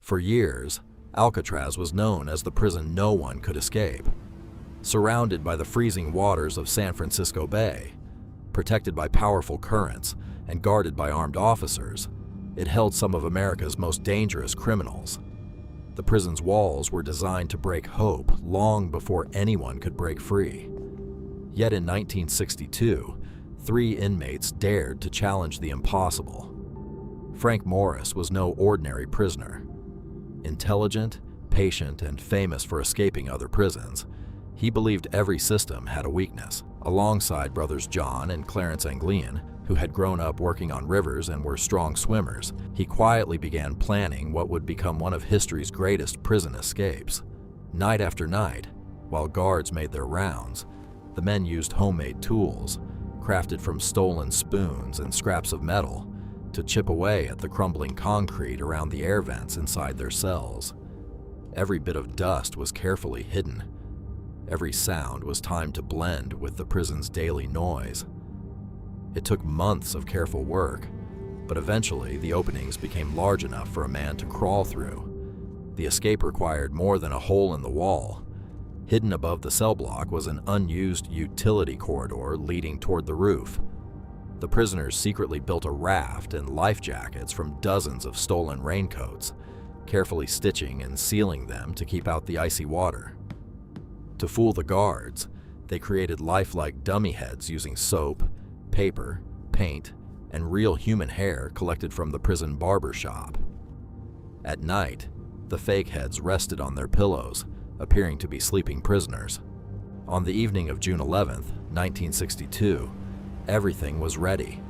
For years, Alcatraz was known as the prison no one could escape. Surrounded by the freezing waters of San Francisco Bay, protected by powerful currents, and guarded by armed officers, it held some of America's most dangerous criminals. The prison's walls were designed to break hope long before anyone could break free. Yet in 1962, 3 inmates dared to challenge the impossible. Frank Morris was no ordinary prisoner. Intelligent, patient, and famous for escaping other prisons, he believed every system had a weakness. Alongside brothers John and Clarence Anglian, who had grown up working on rivers and were strong swimmers, he quietly began planning what would become one of history's greatest prison escapes. Night after night, while guards made their rounds, the men used homemade tools, crafted from stolen spoons and scraps of metal, to chip away at the crumbling concrete around the air vents inside their cells. Every bit of dust was carefully hidden. Every sound was timed to blend with the prison's daily noise. It took months of careful work, but eventually the openings became large enough for a man to crawl through. The escape required more than a hole in the wall. Hidden above the cell block was an unused utility corridor leading toward the roof. The prisoners secretly built a raft and life jackets from dozens of stolen raincoats, carefully stitching and sealing them to keep out the icy water. To fool the guards, they created lifelike dummy heads using soap, paper, paint, and real human hair collected from the prison barber shop. At night, the fake heads rested on their pillows, appearing to be sleeping prisoners. On the evening of June 11th, 1962, everything was ready.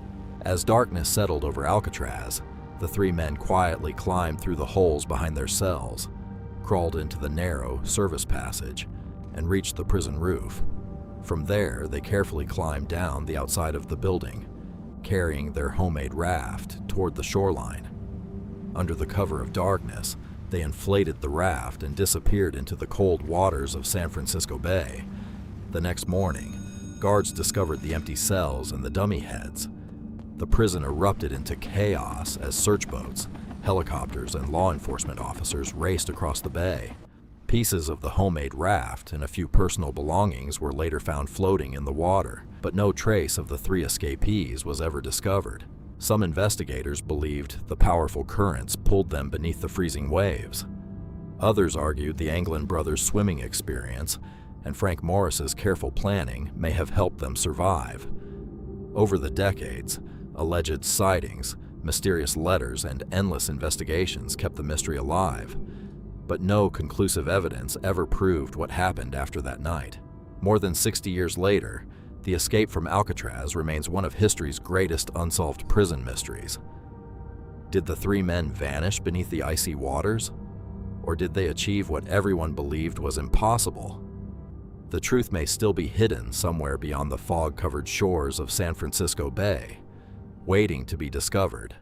As darkness settled over Alcatraz, the 3 men quietly climbed through the holes behind their cells, crawled into the narrow service passage, and reached the prison roof. From there, they carefully climbed down the outside of the building, carrying their homemade raft toward the shoreline. Under the cover of darkness, they inflated the raft and disappeared into the cold waters of San Francisco Bay. The next morning, guards discovered the empty cells and the dummy heads. The prison erupted into chaos as search boats, helicopters, and law enforcement officers raced across the bay. Pieces of the homemade raft and a few personal belongings were later found floating in the water, but no trace of the 3 escapees was ever discovered. Some investigators believed the powerful currents pulled them beneath the freezing waves. Others argued the Anglin brothers' swimming experience and Frank Morris's careful planning may have helped them survive. Over the decades, alleged sightings, mysterious letters, and endless investigations kept the mystery alive. But no conclusive evidence ever proved what happened after that night. More than 60 years later, the escape from Alcatraz remains one of history's greatest unsolved prison mysteries. Did the 3 men vanish beneath the icy waters? Or did they achieve what everyone believed was impossible? The truth may still be hidden somewhere beyond the fog-covered shores of San Francisco Bay, waiting to be discovered.